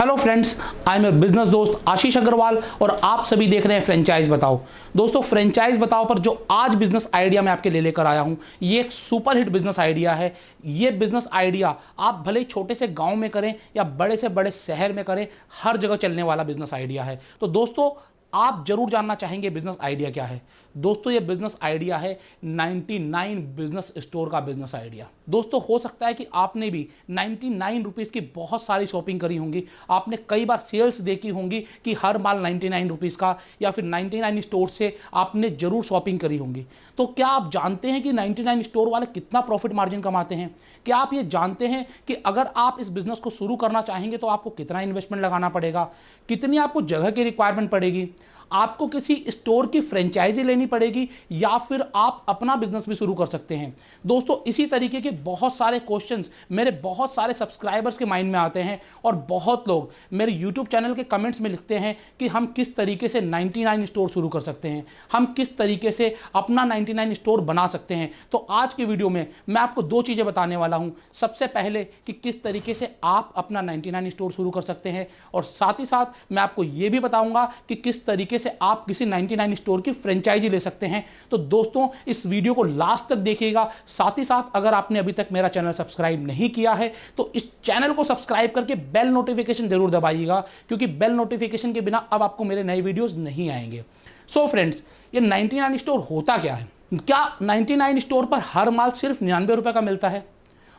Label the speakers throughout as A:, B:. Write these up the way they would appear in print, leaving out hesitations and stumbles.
A: Hello friends, I am your business दोस्त आशीष अग्रवाल और आप सभी देख रहे हैं फ्रेंचाइज बताओ। दोस्तों, फ्रेंचाइज बताओ पर जो आज बिजनेस आइडिया मैं आपके लिए लेकर आया हूं, ये एक सुपर हिट बिजनेस आइडिया है। ये बिजनेस आइडिया आप भले छोटे से गांव में करें या बड़े से बड़े शहर में करें, हर जगह चलने वाला बिजनेस आइडिया है। तो दोस्तों, आप जरूर जानना चाहेंगे बिजनेस आइडिया क्या है। दोस्तों, ये बिजनेस आइडिया है 99 बिजनेस स्टोर का बिजनेस आइडिया। दोस्तों, हो सकता है कि आपने भी 99 रुपीज़ की बहुत सारी शॉपिंग करी होंगी। आपने कई बार सेल्स देखी होंगी कि हर माल 99 रुपीज़ का या फिर 99 स्टोर से आपने जरूर शॉपिंग करी होंगी। तो क्या आप जानते हैं कि 99 स्टोर वाले कितना प्रॉफिट मार्जिन कमाते हैं? क्या आप ये जानते हैं कि अगर आप इस बिजनेस को शुरू करना चाहेंगे तो आपको कितना इन्वेस्टमेंट लगाना पड़ेगा, कितनी आपको जगह की रिक्वायरमेंट पड़ेगी, आपको किसी स्टोर की फ्रेंचाइजी लेनी पड़ेगी या फिर आप अपना बिजनेस भी शुरू कर सकते हैं? दोस्तों, इसी तरीके के बहुत सारे क्वेश्चंस मेरे बहुत सारे सब्सक्राइबर्स के माइंड में आते हैं और बहुत लोग मेरे यूट्यूब चैनल के कमेंट्स में लिखते हैं कि हम किस तरीके से 99 स्टोर शुरू कर सकते हैं, हम किस तरीके से अपना 99 स्टोर बना सकते हैं। तो आज की वीडियो में मैं आपको दो चीज़ें बताने वाला हूं। सबसे पहले कि किस तरीके से आप अपना 99 स्टोर शुरू कर सकते हैं और साथ ही साथ मैं आपको यह भी बताऊंगा कि किस तरीके से आप किसी 99 स्टोर की फ्रेंचाइजी ले सकते हैं। तो दोस्तों, इस वीडियो को लास्ट तक देखिएगा। साथ ही साथ अगर आपने अभी तक मेरा चैनल सब्सक्राइब नहीं किया है तो इस चैनल को सब्सक्राइब करके बेल नोटिफिकेशन जरूर दबाइएगा, क्योंकि बेल नोटिफिकेशन के बिना अब आपको मेरे नए वीडियोस नहीं आएंगे। सो फ्रेंड्स, ये 99 स्टोर होता क्या है? क्या 99 स्टोर पर हर माल सिर्फ 99 रुपए का मिलता है?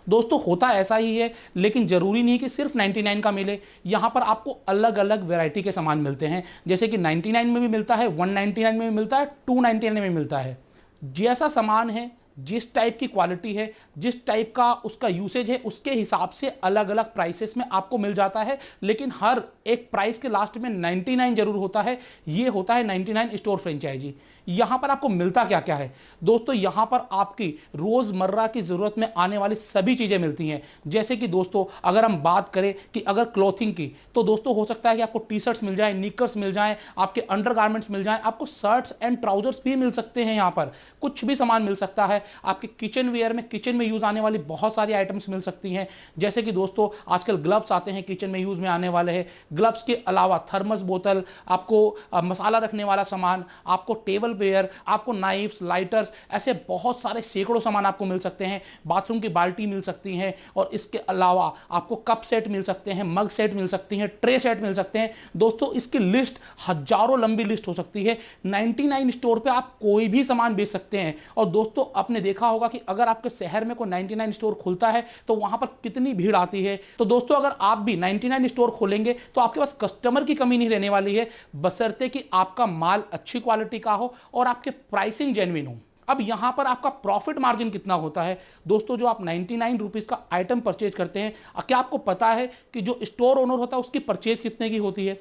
A: दोस्तों, होता ऐसा ही है, लेकिन जरूरी नहीं कि सिर्फ 99 का मिले। यहां पर आपको अलग अलग वैरायटी के सामान मिलते हैं, जैसे कि 99 में भी मिलता है, 199 में भी मिलता है, 299 में मिलता है। जैसा सामान है, जिस टाइप की क्वालिटी है, जिस टाइप का उसका यूसेज है, उसके हिसाब से अलग अलग प्राइसेस में आपको मिल जाता है। लेकिन हर एक प्राइस के लास्ट में 99 जरूर होता है। ये होता है 99 स्टोर फ्रेंचाइजी। यहां पर आपको मिलता क्या क्या है? दोस्तों, यहां पर आपकी रोजमर्रा की जरूरत में आने वाली सभी चीजें मिलती हैं। जैसे कि दोस्तों, अगर हम बात करें कि अगर क्लॉथिंग की, तो दोस्तों हो सकता है कि आपको टी शर्ट्स मिल जाए, निकर्स मिल जाए, आपके अंडरगारमेंट्स मिल जाए, आपको शर्ट्स एंड ट्राउजर्स भी मिल सकते हैं। यहां पर कुछ भी सामान मिल सकता है। आपके किचन वेयर में, किचन में यूज आने वाली बहुत सारी आइटम्स मिल सकती हैं। जैसे कि दोस्तों, आजकल ग्लव्स आते हैं, किचन में यूज में आने वाले हैं। ग्लव्स के अलावा थर्मस बोतल, आपको मसाला रखने वाला सामान, आपको टेबल वेयर, आपको नाइफ्स, लाइटर्स, ऐसे बहुत सारे सैकड़ों सामान आपको मिल सकते हैं। बाथरूम की बाल्टी मिल सकती है और इसके अलावा आपको कप सेट मिल सकते हैं, मग सेट मिल सकती हैं, ट्रे सेट मिल सकते हैं। दोस्तों, इसकी लिस्ट हजारों लंबी लिस्ट हो सकती है। 99 स्टोर पे आप कोई भी सामान बेच सकते हैं। और दोस्तों, आपने देखा होगा कि अगर आपके शहर में कोई 99 स्टोर खुलता है तो वहां पर कितनी भीड़ आती है। तो दोस्तों, अगर आप भी 99 स्टोर खोलेंगे तो आपके पास कस्टमर की कमी नहीं रहने वाली है, बशर्ते कि आपका माल अच्छी क्वालिटी का हो और आपके प्राइसिंग जेन्युइन हो। अब यहां पर आपका प्रॉफिट मार्जिन कितना होता है? दोस्तों, जो आप 99 रुपीज का आइटम परचेज करते हैं, क्या आपको पता है कि जो स्टोर ओनर होता है उसकी परचेज कितने की होती है?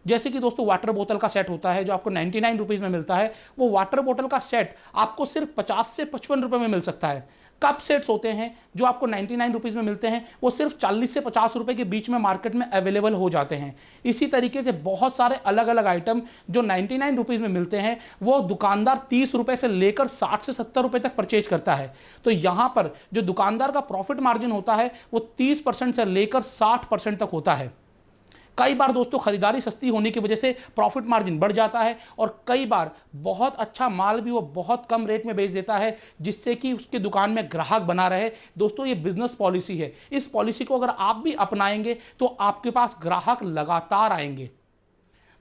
A: जैसे कि दोस्तों, वाटर बोतल का सेट होता है जो आपको 99 रुपीज में मिलता है। वो वाटर बोतल का सेट आपको सिर्फ 50 से 55 रुपए में मिल सकता है। कप सेट्स होते हैं जो आपको 99 रुपीज में मिलते हैं, वो सिर्फ 40 से 50 रुपए के बीच में मार्केट में अवेलेबल हो जाते हैं। इसी तरीके से बहुत सारे अलग अलग आइटम जो 99 रुपीज में मिलते हैं, वो दुकानदार 30 रुपए से लेकर 60 से 70 रुपए तक परचेज करता है। तो यहां पर जो दुकानदार का प्रॉफिट मार्जिन होता है वो 30% से लेकर 60% तक होता है। कई बार दोस्तों, खरीदारी सस्ती होने की वजह से प्रॉफिट मार्जिन बढ़ जाता है और कई बार बहुत अच्छा माल भी वो बहुत कम रेट में बेच देता है, जिससे कि उसकी दुकान में ग्राहक बना रहे। दोस्तों, ये बिजनेस पॉलिसी है। इस पॉलिसी को अगर आप भी अपनाएंगे तो आपके पास ग्राहक लगातार आएंगे।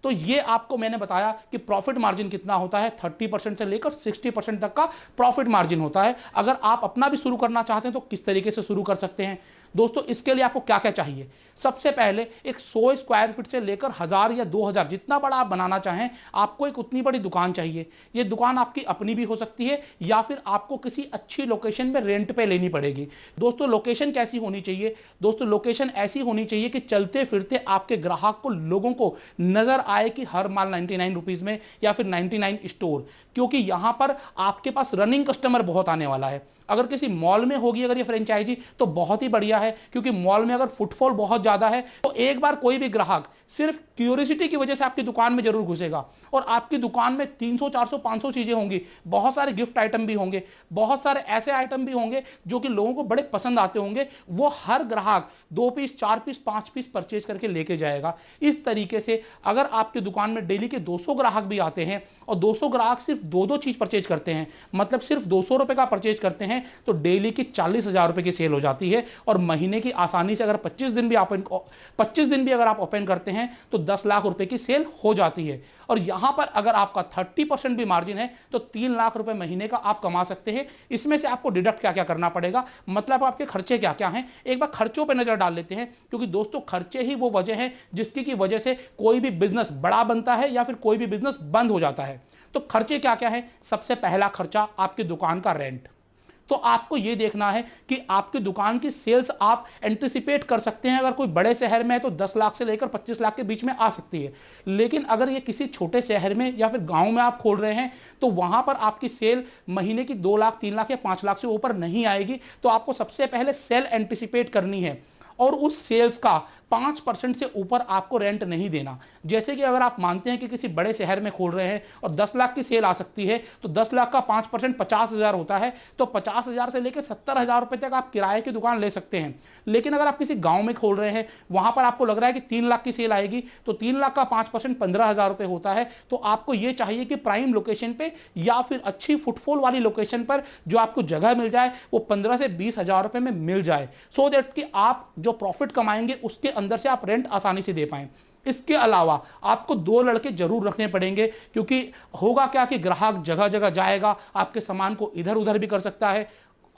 A: तो ये आपको मैंने बताया कि प्रॉफिट मार्जिन कितना होता है। 30% से लेकर 60% तक का प्रॉफिट मार्जिन होता है। अगर आप अपना भी शुरू करना चाहते हैं तो किस तरीके से शुरू कर सकते हैं? दोस्तों, इसके लिए आपको क्या क्या चाहिए? सबसे पहले एक 100 स्क्वायर फीट से लेकर 1000 या 2000, जितना बड़ा आप बनाना चाहें, आपको एक उतनी बड़ी दुकान चाहिए। ये दुकान आपकी अपनी भी हो सकती है या फिर आपको किसी अच्छी लोकेशन में रेंट पे लेनी पड़ेगी। दोस्तों, लोकेशन कैसी होनी चाहिए? दोस्तों, लोकेशन ऐसी होनी चाहिए कि चलते फिरते आपके ग्राहक को, लोगों को नजर आए कि हर माल 99 रुपीज में या फिर 99 स्टोर, क्योंकि यहां पर आपके पास रनिंग कस्टमर बहुत आने वाला है। अगर किसी मॉल में होगी अगर ये फ्रेंचाइजी तो बहुत ही बढ़िया है, क्योंकि मॉल में अगर फुटफॉल बहुत ज़्यादा है तो एक बार कोई भी ग्राहक सिर्फ क्यूरियोसिटी की वजह से आपकी दुकान में जरूर घुसेगा, और आपकी दुकान में 300 400 500 चीज़ें होंगी, बहुत सारे गिफ्ट आइटम भी होंगे, बहुत सारे ऐसे आइटम भी होंगे जो कि लोगों को बड़े पसंद आते होंगे। वो हर ग्राहक 2 पीस 4 पीस 5 पीस परचेज करके लेके जाएगा। इस तरीके से अगर आपकी दुकान में डेली के 200 ग्राहक भी आते हैं और 200 ग्राहक सिर्फ 2 चीज़ परचेज करते हैं, मतलब सिर्फ 200 रुपए का परचेज करते हैं, तो डेली की 40,000 रुपए की सेल हो जाती है। और महीने की आसानी से अगर 25 दिन भी अगर आप ओपन करते हैं तो 10 लाख रुपए की सेल हो जाती है। और यहां पर अगर आपका 30% भी मार्जिन है तो 3 लाख रुपए महीने का आप कमा सकते हैं। इसमें से आपको डिडक्ट क्या क्या करना पड़ेगा, मतलब आपके खर्चे क्या क्या हैं, एक बार खर्चों पर नजर डाल लेते हैं, क्योंकि दोस्तों खर्चे ही वो वजह है जिसकी वजह से कोई भी बिजनेस बड़ा बनता है या फिर कोई भी बिजनेस बंद हो जाता है। तो खर्चे क्या क्या है, सबसे पहला खर्चा आपकी दुकान का रेंट। तो आपको यह देखना है कि आपकी दुकान की सेल्स आप एंटिसिपेट कर सकते हैं। अगर कोई बड़े शहर में है तो 10 लाख से लेकर 25 लाख के बीच में आ सकती है, लेकिन अगर ये किसी छोटे शहर में या फिर गांव में आप खोल रहे हैं तो वहां पर आपकी सेल महीने की 2 लाख 3 लाख या 5 लाख से ऊपर नहीं आएगी। तो आपको सबसे पहले सेल एंटिसिपेट करनी है और उस सेल्स का 5% से ऊपर आपको रेंट नहीं देना। जैसे कि अगर आप मानते हैं कि किसी बड़े शहर में खोल रहे हैं और 10 लाख की सेल आ सकती है, तो 10 लाख का 5% 50,000 होता है, तो 50,000 से लेकर 70,000 रुपए तक आप किराए की दुकान ले सकते हैं। लेकिन अगर आप किसी गांव में खोल रहे हैं, वहां पर आपको लग रहा है कि 3 लाख की सेल आएगी, तो 3 लाख का 5% 15,000 रुपए होता है। तो आपको यह चाहिए कि प्राइम लोकेशन पे या फिर अच्छी फुटफॉल वाली लोकेशन पर जो आपको जगह मिल जाए वो 15 से 20,000 रुपए में मिल जाए, सो दैट कि आप जो प्रॉफिट कमाएंगे उसके अंदर से आप रेंट आसानी से दे पाएं। इसके अलावा आपको 2 लड़के जरूर रखने पड़ेंगे, क्योंकि होगा क्या कि ग्राहक जगह जगह जाएगा, आपके सामान को इधर उधर भी कर सकता है,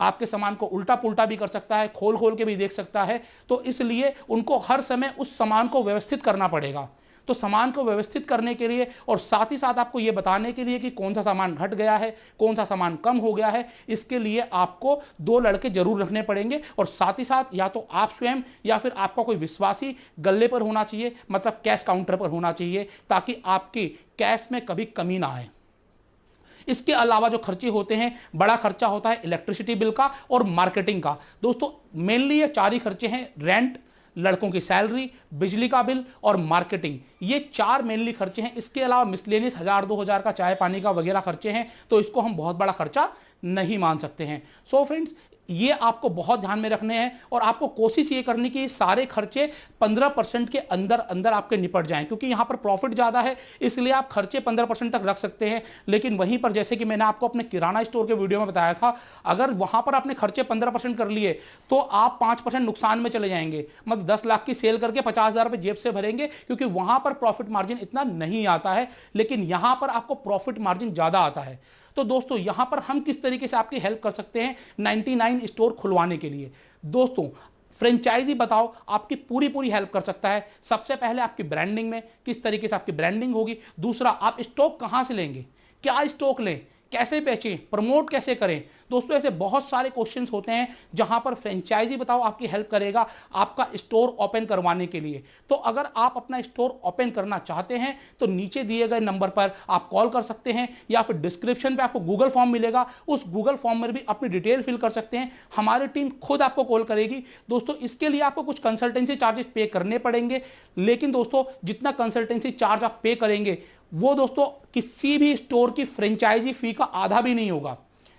A: आपके सामान को उल्टा पुल्टा भी कर सकता है, खोल खोल के भी देख सकता है। तो इसलिए उनको हर समय उस सामान को व्यवस्थित करना पड़ेगा। तो सामान को व्यवस्थित करने के लिए और साथ ही साथ आपको यह बताने के लिए कि कौन सा सामान घट गया है, कौन सा सामान कम हो गया है, इसके लिए आपको 2 लड़के जरूर रखने पड़ेंगे। और साथ ही साथ या तो आप स्वयं या फिर आपका कोई विश्वासी गल्ले पर होना चाहिए, मतलब कैश काउंटर पर होना चाहिए, ताकि आपकी कैश में कभी कमी ना आए। इसके अलावा जो खर्चे होते हैं, बड़ा खर्चा होता है इलेक्ट्रिसिटी बिल का और मार्केटिंग का। दोस्तों मेनली ये 4 ही खर्चे हैं, रेंट, लड़कों की सैलरी, बिजली का बिल और मार्केटिंग, ये 4 मेनली खर्चे हैं। इसके अलावा मिसलेनियस 1000-2000 का चाय पानी का वगैरह खर्चे हैं, तो इसको हम बहुत बड़ा खर्चा नहीं मान सकते हैं। सो फ्रेंड्स, ये आपको बहुत ध्यान में रखने हैं और आपको कोशिश ये करनी कि सारे खर्चे 15% के अंदर अंदर आपके निपट जाएं, क्योंकि यहां पर प्रॉफिट ज्यादा है, इसलिए आप खर्चे 15% तक रख सकते हैं। लेकिन वहीं पर जैसे कि मैंने आपको अपने किराना स्टोर के वीडियो में बताया था, अगर वहां पर आपने खर्चे 15% कर लिए तो आप 5% नुकसान में चले जाएंगे। मतलब 10 लाख की सेल करके 50,000 रुपए जेब से भरेंगे, क्योंकि वहां पर प्रॉफिट मार्जिन इतना नहीं आता है, लेकिन यहां पर आपको प्रॉफिट मार्जिन ज्यादा आता है। तो दोस्तों यहां पर हम किस तरीके से आपकी हेल्प कर सकते हैं 99 स्टोर खुलवाने के लिए। दोस्तों फ्रेंचाइजी बताओ आपकी पूरी हेल्प कर सकता है। सबसे पहले आपकी ब्रांडिंग में किस तरीके से आपकी ब्रांडिंग होगी, दूसरा आप स्टॉक कहां से लेंगे, क्या स्टॉक लें, कैसे बेचें, प्रमोट कैसे करें। दोस्तों ऐसे बहुत सारे क्वेश्चंस होते हैं जहां पर फ्रेंचाइजी बताओ आपकी हेल्प करेगा आपका स्टोर ओपन करवाने के लिए। तो अगर आप अपना स्टोर ओपन करना चाहते हैं तो नीचे दिए गए नंबर पर आप कॉल कर सकते हैं, या फिर डिस्क्रिप्शन पे आपको गूगल फॉर्म मिलेगा, उस गूगल फॉर्म में भी अपनी डिटेल फिल कर सकते हैं। हमारी टीम खुद आपको कॉल करेगी। दोस्तों इसके लिए आपको कुछ कंसल्टेंसी चार्जेस पे करने पड़ेंगे, लेकिन दोस्तों जितना कंसल्टेंसी चार्ज आप पे करेंगे वो दोस्तों किसी भी स्टोर की फ्रेंचाइजी फी का आधा भी नहीं होगा।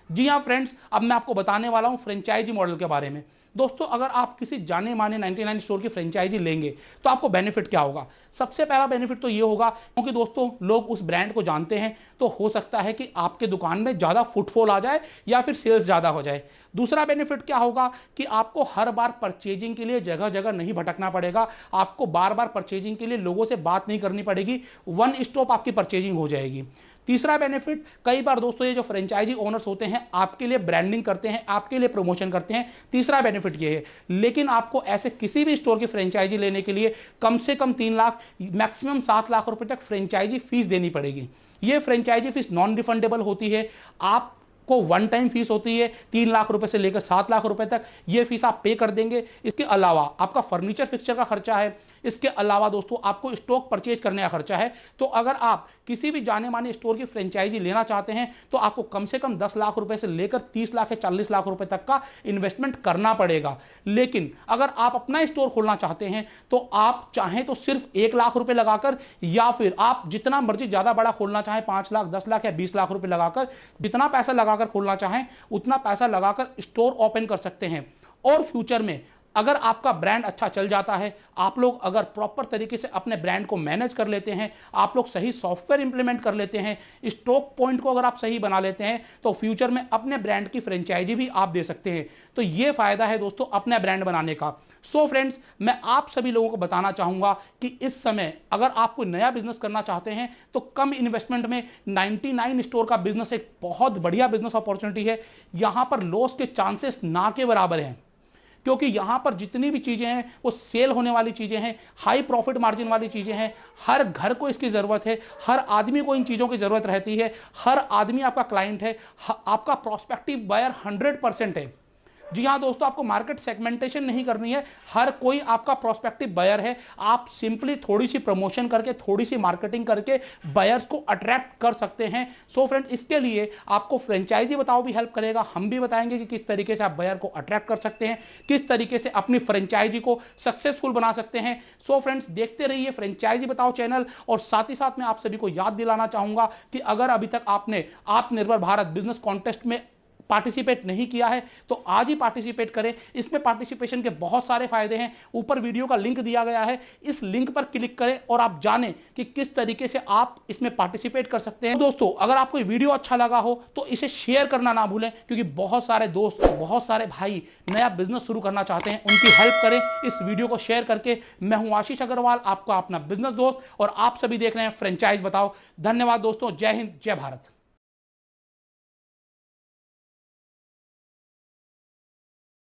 A: जी हां फ्रेंड्स, अब मैं आपको बताने वाला हूं फ्रेंचाइजी मॉडल के बारे में। दोस्तों अगर आप किसी जाने माने 99 स्टोर की फ्रेंचाइजी लेंगे तो आपको बेनिफिट क्या होगा। सबसे पहला बेनिफिट तो ये होगा, क्योंकि दोस्तों लोग उस ब्रांड को जानते हैं, तो हो सकता है कि आपके दुकान में ज्यादा फुटफॉल आ जाए या फिर सेल्स ज्यादा हो जाए। दूसरा बेनिफिट क्या होगा कि आपको हर बार परचेजिंग के लिए जगह जगह नहीं भटकना पड़ेगा, आपको बार बार परचेजिंग के लिए लोगों से बात नहीं करनी पड़ेगी, 1 स्टॉप आपकी परचेजिंग हो जाएगी। तीसरा बेनिफिट, कई बार दोस्तों ये जो फ्रेंचाइजी ओनर्स होते हैं आपके लिए ब्रांडिंग करते हैं, आपके लिए प्रमोशन करते हैं, तीसरा बेनिफिट ये है। लेकिन आपको ऐसे किसी भी स्टोर की फ्रेंचाइजी लेने के लिए कम से कम 3 लाख मैक्सिमम 7 लाख रुपए तक फ्रेंचाइजी फीस देनी पड़ेगी। ये फ्रेंचाइजी फीस नॉन रिफंडेबल होती है, आप को 1 टाइम फीस होती है 3 लाख रुपए से लेकर 7 लाख रुपए तक, ये फीस आप पे कर देंगे। इसके अलावा आपका फर्नीचर फिक्सचर का खर्चा है, इसके अलावा दोस्तों आपको स्टॉक परचेज करने का खर्चा है। तो अगर आप किसी भी जाने माने स्टोर की फ्रेंचाइजी लेना चाहते हैं तो आपको कम से कम 10 लाख रुपए से लेकर 30 लाख या 40 लाख रुपए तक का इन्वेस्टमेंट करना पड़ेगा। लेकिन अगर आप अपना स्टोर खोलना चाहते हैं तो आप चाहें तो सिर्फ 1 लाख रुपए लगाकर, या फिर आप जितना मर्जी ज्यादा बड़ा खोलना चाहें 5 लाख, 10 लाख या 20 लाख रुपए लगाकर, जितना पैसा लगाकर खोलना चाहें उतना पैसा लगाकर स्टोर ओपन कर सकते हैं। और फ्यूचर में अगर आपका ब्रांड अच्छा चल जाता है, आप लोग अगर प्रॉपर तरीके से अपने ब्रांड को मैनेज कर लेते हैं, आप लोग सही सॉफ्टवेयर इंप्लीमेंट कर लेते हैं, स्टॉक पॉइंट को अगर आप सही बना लेते हैं, तो फ्यूचर में अपने ब्रांड की फ्रेंचाइजी भी आप दे सकते हैं। तो ये फायदा है दोस्तों अपना ब्रांड बनाने का। सो फ्रेंड्स, मैं आप सभी लोगों को बताना चाहूंगा कि इस समय अगर आप कोई नया बिजनेस करना चाहते हैं तो कम इन्वेस्टमेंट में 99 स्टोर का बिजनेस एक बहुत बढ़िया बिजनेस अपॉर्चुनिटी है। यहां पर लॉस के चांसेस ना के बराबर हैं, क्योंकि यहां पर जितनी भी चीजें हैं वो सेल होने वाली चीजें हैं, हाई प्रॉफिट मार्जिन वाली चीजें हैं। हर घर को इसकी जरूरत है, हर आदमी को इन चीजों की जरूरत रहती है, हर आदमी आपका क्लाइंट है, आपका प्रोस्पेक्टिव बायर 100% है। जी हाँ दोस्तों, आपको मार्केट सेगमेंटेशन नहीं करनी है, हर कोई आपका प्रोस्पेक्टिव बायर है। आप सिंपली थोड़ी सी प्रमोशन करके, थोड़ी सी मार्केटिंग करके बायर्स को अट्रैक्ट कर सकते हैं। सो फ्रेंड, इसके लिए आपको फ्रेंचाइजी बताओ भी हेल्प करेगा। हम भी बताएंगे कि किस तरीके से आप बायर को अट्रैक्ट कर सकते हैं, किस तरीके से अपनी फ्रेंचाइजी को सक्सेसफुल बना सकते हैं। सो फ्रेंड्स, देखते रहिए फ्रेंचाइजी बताओ चैनल। और साथ ही साथ मैं आप सभी को याद दिलाना चाहूंगा कि अगर अभी तक आपने आत्मनिर्भर भारत बिजनेस कॉन्टेस्ट में पार्टिसिपेट नहीं किया है तो आज ही पार्टिसिपेट करें। इसमें पार्टिसिपेशन के बहुत सारे फायदे हैं। ऊपर वीडियो का लिंक दिया गया है, इस लिंक पर क्लिक करें और आप जानें कि किस तरीके से आप इसमें पार्टिसिपेट कर सकते हैं। दोस्तों, अगर आपको ये वीडियो अच्छा लगा हो तो इसे शेयर करना ना भूलें, क्योंकि बहुत सारे दोस्त, बहुत सारे भाई नया बिजनेस शुरू करना चाहते हैं, उनकी हेल्प करें इस वीडियो को शेयर करके। मैं हूं आशीष अग्रवाल, आपका अपना बिजनेस दोस्त, और आप सभी देख रहे हैं फ्रेंचाइज बताओ। धन्यवाद दोस्तों। जय हिंद, जय भारत।